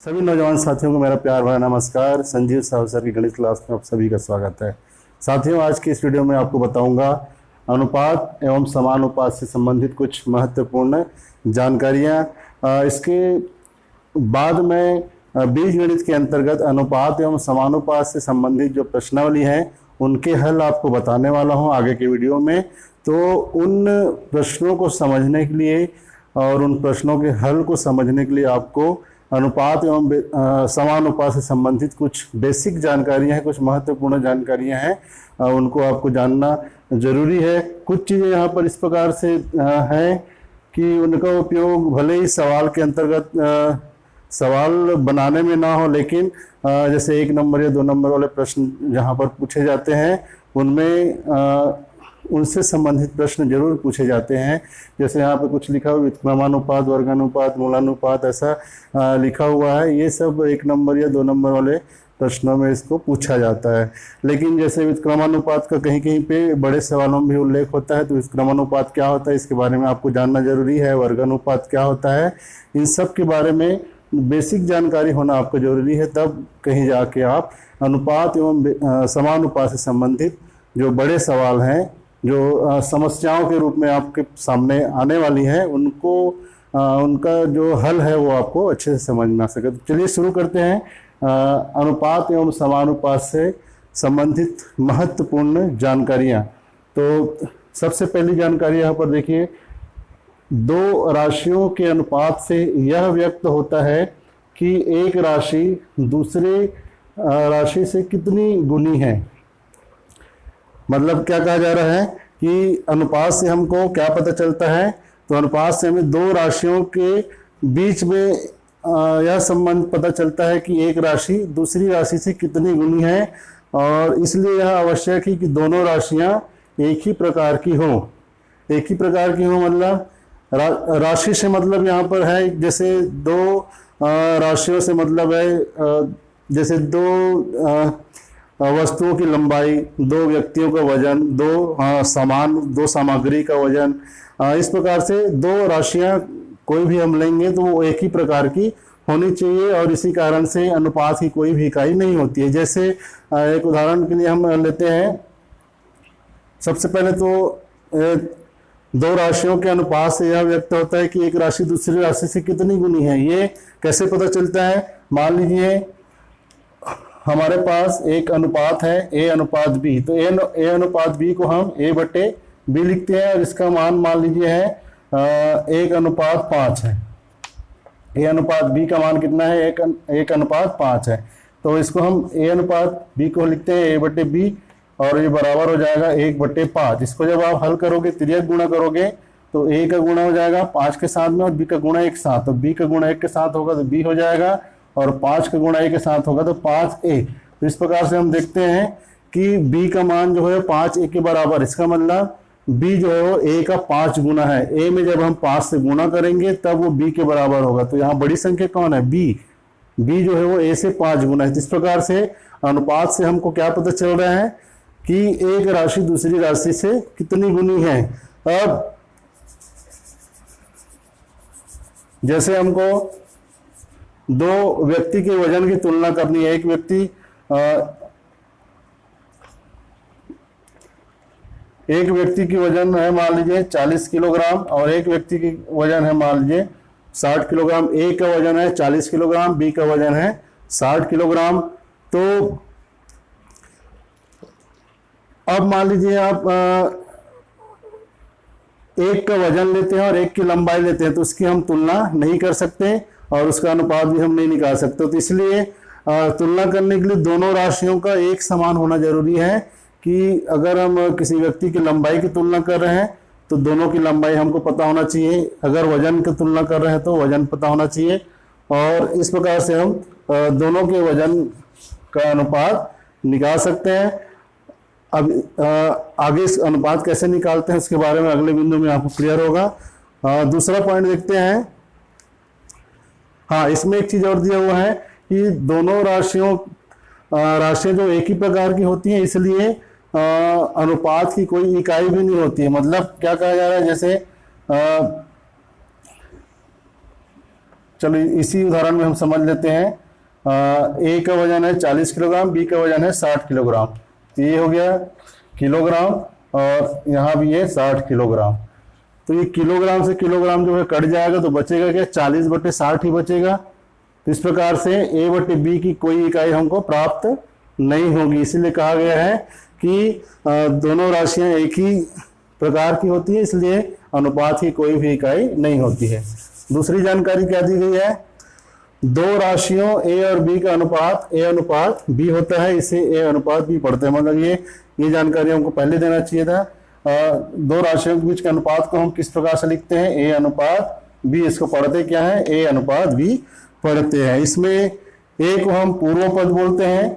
सभी नौजवान साथियों को मेरा प्यार भरा नमस्कार। संजीव साहब सर की गणित क्लास में आप सभी का स्वागत है। साथियों, आज की इस वीडियो में आपको बताऊंगा अनुपात एवं समानुपात से संबंधित कुछ महत्वपूर्ण जानकारियां। इसके बाद में बीजगणित के अंतर्गत अनुपात एवं समानुपात से संबंधित जो प्रश्नावली है उनके हल आपको बताने वाला हूं आगे के वीडियो में। तो उन प्रश्नों को समझने के लिए और उन प्रश्नों के हल को समझने के लिए आपको अनुपात एवं समानुपात से संबंधित कुछ बेसिक जानकारियां हैं, कुछ महत्वपूर्ण जानकारियां हैं, उनको आपको जानना जरूरी है। कुछ चीज़ें यहाँ पर इस प्रकार से हैं कि उनका उपयोग भले ही सवाल के अंतर्गत सवाल बनाने में ना हो, लेकिन जैसे 1 नंबर या 2 नंबर वाले प्रश्न जहाँ पर पूछे जाते हैं उनमें उनसे संबंधित प्रश्न जरूर पूछे जाते हैं। जैसे यहाँ पे कुछ लिखा हुआ व्युत्क्रमानुपात, वर्गानुपात, मूलानुपात ऐसा लिखा हुआ है। ये सब 1 नंबर या 2 नंबर वाले प्रश्नों में इसको पूछा जाता है। लेकिन जैसे व्युत्क्रमानुपात का कहीं कहीं पे बड़े सवालों में भी उल्लेख होता है, तो व्युत्क्रमानुपात क्या होता है इसके बारे में आपको जानना जरूरी है। वर्गानुपात क्या होता है, इन सब के बारे में बेसिक जानकारी होना आपको जरूरी है, तब कहीं जाके आप अनुपात एवं समानुपात से संबंधित जो बड़े सवाल हैं, जो समस्याओं के रूप में आपके सामने आने वाली हैं, उनको उनका जो हल है वो आपको अच्छे से समझ में आ सके। तो चलिए शुरू करते हैं अनुपात एवं समानुपात से संबंधित महत्वपूर्ण जानकारियां। तो सबसे पहली जानकारी यहाँ पर देखिए, दो राशियों के अनुपात से यह व्यक्त होता है कि एक राशि दूसरे राशि से कितनी गुनी है। मतलब क्या कहा जा रहा है कि अनुपात से हमको क्या पता चलता है, तो अनुपात से हमें दो राशियों के बीच में यह संबंध पता चलता है कि एक राशि दूसरी राशि से कितनी गुनी है, और इसलिए यह आवश्यक है कि दोनों राशियां एक ही प्रकार की हो। एक ही प्रकार की हो मतलब राशि से मतलब यहाँ पर है जैसे दो राशियों से मतलब है जैसे दो वस्तुओं की लंबाई, दो व्यक्तियों का वजन, दो सामग्री का वजन, इस प्रकार से दो राशियां कोई भी हम लेंगे तो वो एक ही प्रकार की होनी चाहिए, और इसी कारण से अनुपात की कोई भी इकाई नहीं होती है। जैसे एक उदाहरण के लिए हम लेते हैं, सबसे पहले तो दो राशियों के अनुपात से यह व्यक्त होता है कि एक राशि दूसरी राशि से कितनी गुनी है। ये कैसे पता चलता है, मान लीजिए हमारे पास एक अनुपात है A अनुपात B, तो A अनुपात B को हम A/B लिखते हैं, और इसका मान लीजिए है 1 अनुपात 5 है। A अनुपात B का मान कितना है, 1 अनुपात 5 है। तो इसको हम A अनुपात B को लिखते हैं A/B, और ये बराबर हो जाएगा 1/5। इसको जब आप हल करोगे, तिर्यक गुणा करोगे, तो A का गुणा हो जाएगा 5 के साथ में और B का गुणा 1 साथ, तो B का गुणा 1 के साथ होगा तो B हो जाएगा, और 5 का गुणा A के साथ होगा तो 5A। तो इस प्रकार से हम देखते हैं कि B का मान जो है 5A के बराबर, इसका मतलब B जो है वो A का 5 गुना है। A में जब हम 5 से गुणा करेंगे तब वो B के बराबर होगा। तो यहाँ बड़ी संख्या कौन है, B जो है वो A से 5 गुना है। इस प्रकार से अनुपात से हमको क्या पता चल रहा है कि एक राशि दूसरी राशि से कितनी गुनी है। अब जैसे हमको दो व्यक्ति के वजन की तुलना करनी है, एक व्यक्ति की वजन है मान लीजिए 40 किलोग्राम, और एक व्यक्ति की वजन है मान लीजिए 60 किलोग्राम। A का वजन है 40 किलोग्राम, B का वजन है 60 किलोग्राम। तो अब मान लीजिए आप एक का वजन लेते हैं और एक की लंबाई लेते हैं, तो उसकी हम तुलना नहीं कर सकते और उसका अनुपात भी हम नहीं निकाल सकते। तो इसलिए तुलना करने के लिए दोनों राशियों का एक समान होना जरूरी है, कि अगर हम किसी व्यक्ति की लंबाई की तुलना कर रहे हैं तो दोनों की लंबाई हमको पता होना चाहिए, अगर वजन की तुलना कर रहे हैं तो वजन पता होना चाहिए, और इस प्रकार से हम दोनों के वजन का अनुपात निकाल सकते हैं। अब आगे इस अनुपात कैसे निकालते हैं उसके बारे में अगले बिंदु में आपको क्लियर होगा। दूसरा पॉइंट देखते हैं। हाँ, इसमें एक चीज और दिया हुआ है कि दोनों राशियां जो एक ही प्रकार की होती हैं, इसलिए अनुपात की कोई इकाई भी नहीं होती है। मतलब क्या कहा जा रहा है, जैसे चलो इसी उदाहरण में हम समझ लेते हैं। ए का वजन है 40 किलोग्राम, बी का वजन है 60 किलोग्राम। तो ये हो गया किलोग्राम और यहाँ भी ये 60 किलोग्राम। तो ये किलोग्राम से किलोग्राम जो है कट जाएगा तो बचेगा क्या, 40/60 ही बचेगा। तो इस प्रकार से A/B की कोई इकाई हमको प्राप्त नहीं होगी। इसीलिए कहा गया है कि दोनों राशियां एक ही प्रकार की होती है, इसलिए अनुपात की कोई भी इकाई नहीं होती है। दूसरी जानकारी क्या दी गई है, दो राशियों A और B का अनुपात A/B होता है, इसे A/B पढ़ते हैं। मतलब ये जानकारी हमको पहले देना चाहिए था। दो राशियों के बीच के अनुपात को हम किस प्रकार से लिखते हैं, A/B। इसको पढ़ते क्या है, A/B पढ़ते हैं। इसमें A को हम पूर्व पद बोलते हैं,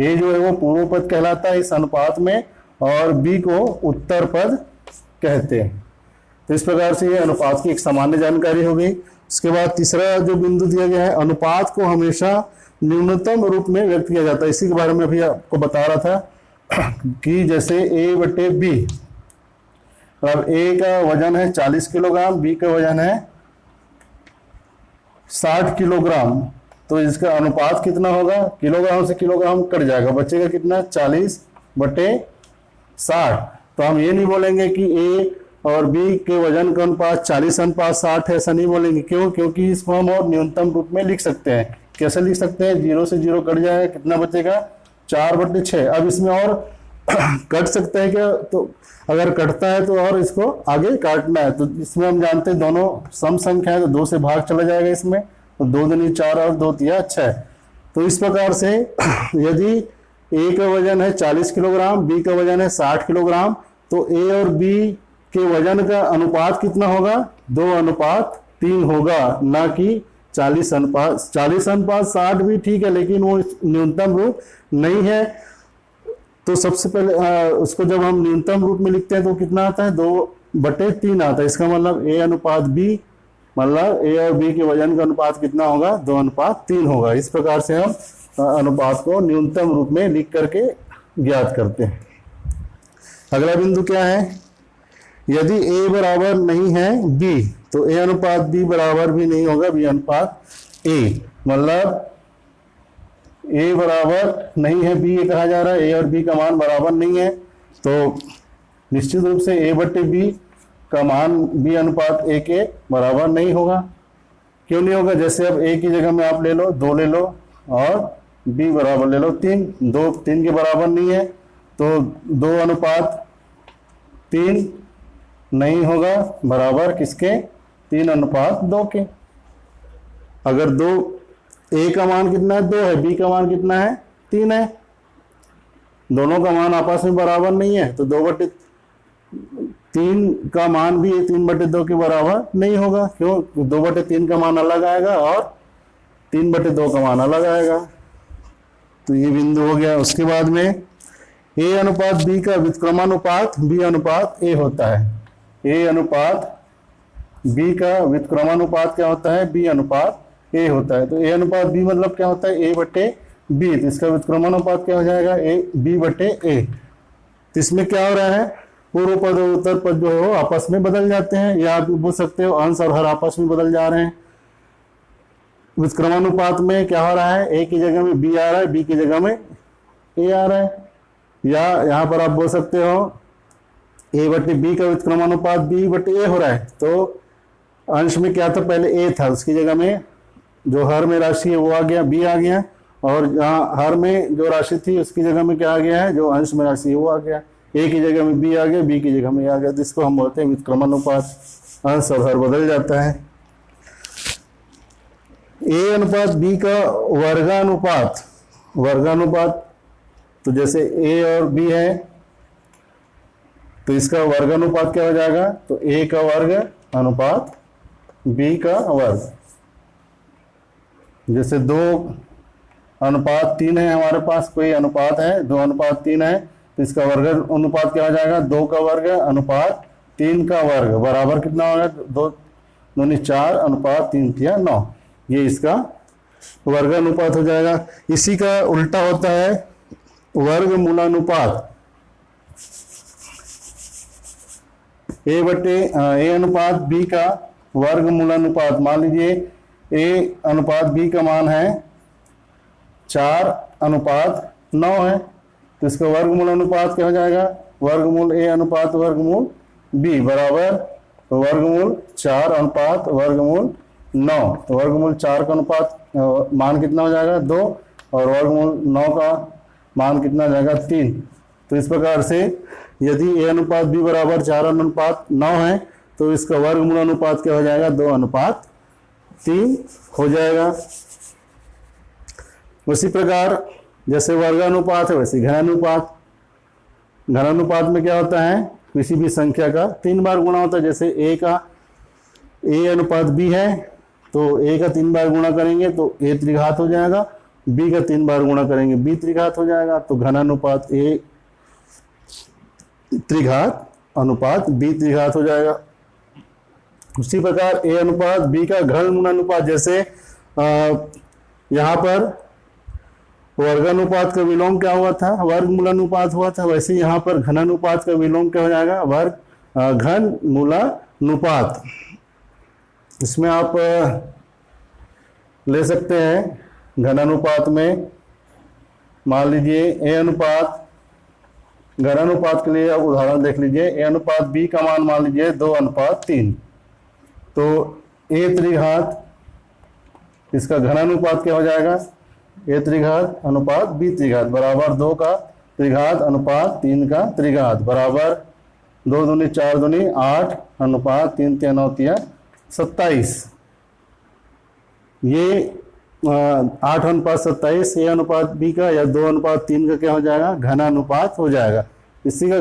A जो है वो पूर्व पद कहलाता है इस अनुपात में, और B को उत्तर पद कहते हैं। तो इस प्रकार से ये अनुपात की एक सामान्य जानकारी हो गई। उसके बाद तीसरा जो बिंदु दिया गया है, अनुपात को हमेशा न्यूनतम रूप में व्यक्त किया जाता है। इसी के बारे में अभी आपको बता रहा था कि जैसे A/B, अब A का वजन है 40 किलोग्राम, B का वजन है 60 किलोग्राम। तो इसका अनुपात कितना होगा, किलोग्राम से किलोग्राम कट जाएगा, बचेगा कितना, 40/60। तो हम ये नहीं बोलेंगे कि A और B के वजन का अनुपात 40:60 है, ऐसा नहीं बोलेंगे। क्यों, क्योंकि इसको हम और न्यूनतम रूप में लिख सकते हैं। कैसे लिख सकते हैं, 0 से 0 कट जाएगा, कितना बचेगा, 4/6। अब इसमें और कट सकता है क्या, तो अगर कटता है तो और इसको आगे काटना है। तो इसमें हम जानते हैं दोनों सम संख्या है, तो 2 से भाग चला जाएगा इसमें, तो 2 दूनी 4 और 2 तिया 6। तो इस प्रकार से यदि A का वजन है 40 किलोग्राम, B का वजन है 60 किलोग्राम, तो A और B के वजन का अनुपात कितना होगा, 2:3 होगा, ना कि 40:60 भी ठीक है, लेकिन वो न्यूनतम रूप नहीं है। तो सबसे पहले उसको जब हम न्यूनतम रूप में लिखते हैं तो कितना आता है, 2/3 आता है। इसका मतलब A/B, मतलब A और B के वजन का अनुपात कितना होगा, 2:3 होगा। इस प्रकार से हम अनुपात को न्यूनतम रूप में लिख करके ज्ञात करते हैं। अगला बिंदु क्या है, यदि A बराबर नहीं है B, तो A/B बराबर भी नहीं होगा B/A। मतलब A बराबर नहीं है B, ये कहा जा रहा है A और B का मान बराबर नहीं है, तो निश्चित रूप से A/B का मान B/A के बराबर नहीं होगा। क्यों नहीं होगा, जैसे अब A की जगह में आप ले लो 2 ले लो और B बराबर ले लो 3, 2 3 के बराबर नहीं है, तो 2:3 नहीं होगा, बराबर किसके, 3:2 के। अगर A का मान कितना है, 2 है, B का मान कितना है, 3 है, दोनों का मान आपस में बराबर नहीं है, तो 2/3 का मान भी 3/2 के बराबर नहीं होगा। क्यों, 2/3 का मान अलग आएगा और 3/2 का मान अलग आएगा। तो ये बिंदु हो गया। उसके बाद में A/B का व्युत्क्रमानुपात B/A होता है। A/B का व्युत्क्रमानुपात क्या होता है, B/A होता है। तो A/B मतलब क्या होता है, A/B। तो इसका व्युत्क्रमानुपात क्या हो जाएगा, B/A। तो इसमें क्या हो रहा है, पूर्व पद और उत्तर पद जो है वो आपस में बदल जाते हैं, या आप बोल सकते हो अंश और हर आपस में बदल जा रहे हैं। व्युत्क्रमानुपात में क्या हो रहा है, A की जगह में B आ रहा है, B की जगह में A आ रहा है। या यहाँ पर आप बोल सकते हो A/B का व्युत्क्रमानुपात B/A हो रहा है। तो अंश में क्या था, पहले A था, उसकी जगह में जो हर में राशि है वो आ गया, B आ गया, और जहाँ हर में जो राशि थी उसकी जगह में क्या आ गया है, जो अंश में राशि है वो आ गया। A की जगह में B आ गया, B की जगह में A आ गया। तो इसको हम बोलते हैं व्युत्क्रमानुपात, अंश और हर बदल जाता है। A/B का वर्गानुपात, तो जैसे A और B है तो इसका वर्गानुपात क्या हो जाएगा, तो A का वर्ग अनुपात B का वर्ग। जैसे 2:3 है, हमारे पास कोई अनुपात है 2:3 है, तो इसका वर्ग अनुपात क्या हो जाएगा, 2 का वर्ग अनुपात 3 का वर्ग बराबर कितना होगा, 2 दूनी 4 अनुपात 3 तिया 9। ये इसका वर्ग अनुपात हो जाएगा। इसी का उल्टा होता है वर्गमूलानुपात। A/B का वर्गमूलानुपात, मान लीजिए ए अनुपात बी का मान है 4:9 है, तो इसका वर्गमूल अनुपात क्या हो जाएगा, वर्गमूल ए अनुपात वर्गमूल बी बराबर वर्गमूल 4:वर्गमूल 9। तो वर्गमूल 4 का अनुपात मान कितना हो जाएगा 2, और वर्गमूल 9 का मान कितना हो जाएगा 3। तो इस प्रकार से यदि ए अनुपात बी बराबर 4:9 है तो इसका वर्गमूल अनुपात क्या हो जाएगा 2:3 हो जाएगा। उसी प्रकार जैसे वर्गानुपात है वैसे घनानुपात, घनानुपात में क्या होता है, किसी भी संख्या का 3 बार गुणा होता है। जैसे ए का ए अनुपात बी है तो ए का 3 बार गुणा करेंगे तो ए त्रिघात हो जाएगा, बी का 3 बार गुणा करेंगे बी त्रिघात हो जाएगा, तो घनानुपात ए त्रिघात अनुपात बी त्रिघात हो जाएगा। उसी प्रकार ए अनुपात बी का घनमूलानुपात, जैसे यहाँ पर वर्गानुपात का विलोम क्या हुआ था, वर्गमूलानुपात हुआ था, वैसे यहाँ पर घनानुपात का विलोम क्या हो जाएगा, घनमूलानुपात। इसमें आप ले सकते हैं घनानुपात में, मान लीजिए ए अनुपात, घनानुपात के लिए आप उदाहरण देख लीजिए, ए अनुपात बी का मान लीजिए 2:3, तो ए त्रिघात इसका घनानुपात क्या हो जाएगा, ए त्रिघात अनुपात बी त्रिघात बराबर 2 का त्रिघात अनुपात 3 का त्रिघात बराबर 2 दूनी 4 दूनी 8 अनुपात 3 3 9 27। ये 8:27 ए अनुपात बी का या 2:3 का क्या हो जाएगा, घनानुपात हो जाएगा। इसी का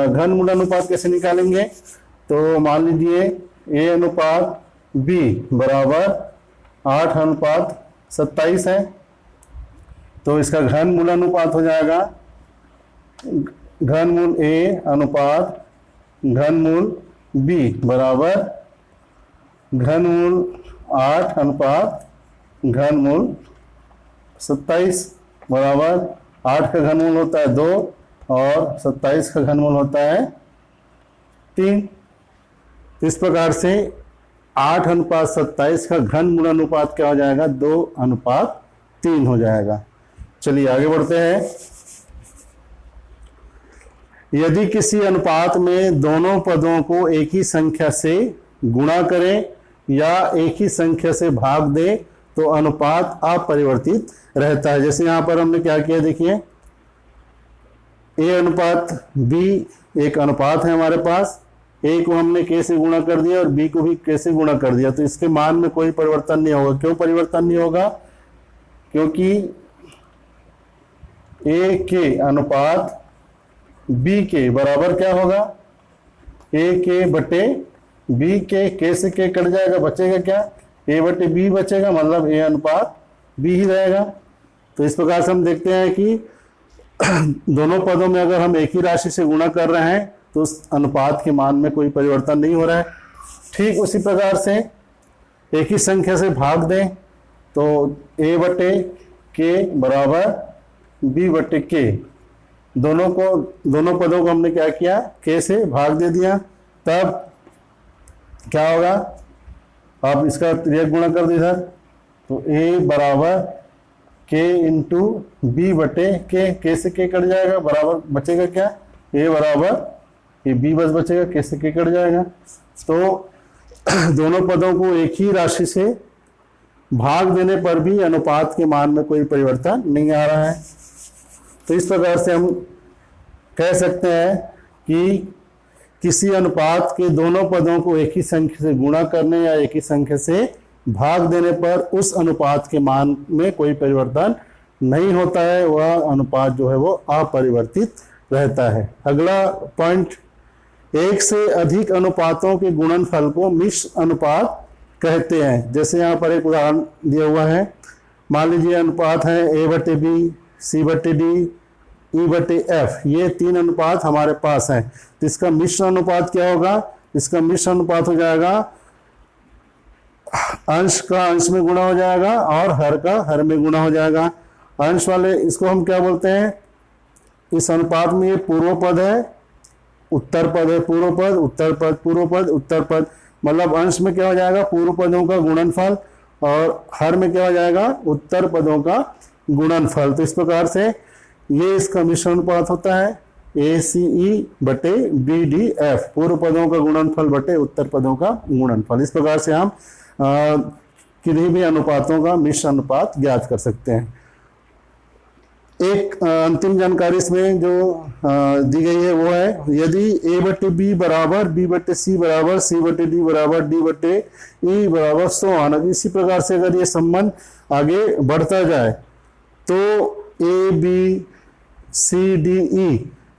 घनमूलानुपात कैसे निकालेंगे, तो मान लीजिए ए अनुपात बी बराबर 8:27 है, तो इसका घनमूलानुपात हो जाएगा घनमूल ए अनुपात घनमूल बी बराबर घनमूल 8 अनुपात घनमूल 27 बराबर 8 का घनमूल होता है 2 और 27 का घनमूल होता है 3। इस प्रकार से 8:27 का घनमूलानुपात क्या हो जाएगा, 2:3 हो जाएगा। चलिए आगे बढ़ते हैं। यदि किसी अनुपात में दोनों पदों को एक ही संख्या से गुणा करें या एक ही संख्या से भाग दे तो अनुपात अपरिवर्तित रहता है। जैसे यहां पर हमने क्या किया, देखिए ए अनुपात बी एक अनुपात है हमारे पास, ए को हमने के से गुणा कर दिया और बी को भी के से गुणा कर दिया, तो इसके मान में कोई परिवर्तन नहीं होगा। क्यों परिवर्तन नहीं होगा, क्योंकि ए के अनुपात बी के बराबर क्या होगा, ए के बटे बी के से के कट जाएगा, बचेगा क्या, ए बटे बी बचेगा, मतलब ए अनुपात बी ही रहेगा। तो इस प्रकार से हम देखते हैं कि दोनों पदों में अगर हम एक ही राशि से गुणा कर रहे हैं तो उस अनुपात के मान में कोई परिवर्तन नहीं हो रहा है। ठीक उसी प्रकार से एक ही संख्या से भाग दें तो ए बटे के बराबर बी बटे के, दोनों पदों को हमने क्या किया, के से भाग दे दिया, तब क्या होगा, आप इसका तिर्यक गुणा कर दिया तो ए बराबर के इंटू बी बटे के से के कट जाएगा, बराबर बचेगा क्या, ए बराबर ये बी बस बचेगा, के से के कट जाएगा। तो दोनों पदों को एक ही राशि से भाग देने पर भी अनुपात के मान में कोई परिवर्तन नहीं आ रहा है। तो इस प्रकार से हम कह सकते हैं कि किसी अनुपात के दोनों पदों को एक ही संख्या से गुणा करने या एक ही संख्या से भाग देने पर उस अनुपात के मान में कोई परिवर्तन नहीं होता है, वह अनुपात जो है वो अपरिवर्तित रहता है। अगला पॉइंट, एक से अधिक अनुपातों के गुणनफल को मिश्र अनुपात कहते हैं। जैसे यहाँ पर एक उदाहरण दिया हुआ है, मान लीजिए अनुपात है ए बटे बी, सी बटे डी, ई बटे एफ, ये 3 अनुपात हमारे पास हैं। तो इसका मिश्र अनुपात क्या होगा, इसका मिश्र अनुपात हो जाएगा अंश का अंश में गुणा हो जाएगा और हर का हर में गुणा हो जाएगा। अंश वाले इसको हम क्या बोलते हैं, इस अनुपात में ये पूर्व पद है, उत्तर पद है, पूर्व पद, उत्तर पद, पूर्व पद, उत्तर पद, मतलब अंश में क्या हो जाएगा, पूर्व पदों का गुणनफल, और हर में क्या हो जाएगा, उत्तर पदों का गुणनफल। तो इस प्रकार से ये इसका मिश्रण अनुपात होता है ACE बटे BDF, पूर्व पदों का गुणनफल बटे उत्तर पदों का गुणनफल। इस प्रकार से हम किन्हीं भी अनुपातों का मिश्र अनुपात ज्ञात कर सकते हैं। एक अंतिम जानकारी इसमें जो दी गई है वो है, यदि A बटे B बराबर B बटे C बराबर C बटे D बराबर D बटे E बराबर सो ऑन, इसी प्रकार से अगर ये संबंध आगे बढ़ता जाए तो A B C D E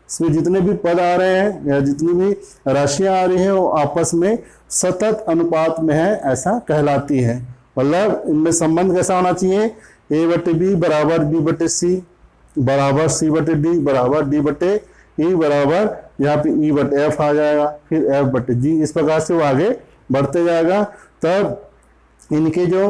इसमें जितने भी पद आ रहे हैं या जितनी भी राशियां आ रही हैं वो आपस में सतत अनुपात में है, ऐसा कहलाती है। मतलब इनमें संबंध कैसा होना चाहिए, A बटे B बराबर B बटे C बराबर C बटे D बराबर D बटे E बराबर यहाँ पे E बटे F आ जाएगा, फिर F बटे G, इस प्रकार से वो आगे बढ़ते जाएगा। तब इनके जो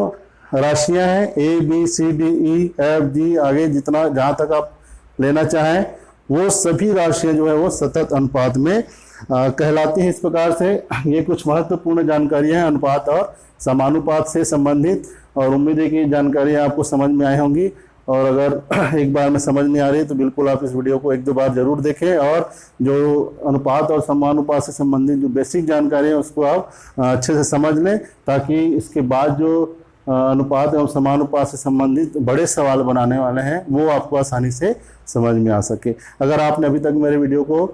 राशियां हैं A B C D E F G आगे जितना जहां तक आप लेना चाहें वो सभी राशियां जो है वो सतत अनुपात में कहलाती हैं। इस प्रकार से ये कुछ महत्वपूर्ण जानकारियां हैं अनुपात और समानुपात से संबंधित, और उम्मीद है कि जानकारियां आपको समझ में आई होंगी। और अगर एक बार में समझ नहीं आ रही तो बिल्कुल आप इस वीडियो को 1-2 बार जरूर देखें, और जो अनुपात और समानुपात से संबंधित जो बेसिक जानकारी है उसको आप अच्छे से समझ लें, ताकि इसके बाद जो अनुपात एवं समानुपात से संबंधित बड़े सवाल बनाने वाले हैं वो आपको आसानी से समझ में आ सके। अगर आपने अभी तक मेरे वीडियो को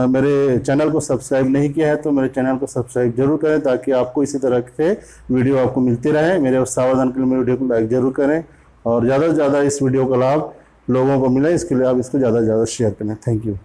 मेरे चैनल को सब्सक्राइब नहीं किया है तो मेरे चैनल को सब्सक्राइब जरूर करें, ताकि आपको इसी तरह से वीडियो आपको मिलती रहे। मेरे उत्साहवर्धन के लिए मेरे वीडियो को लाइक जरूर करें, और ज़्यादा से ज़्यादा इस वीडियो का लाभ लोगों को मिले इसके लिए आप इसको ज़्यादा से ज़्यादा शेयर करें। Thank you.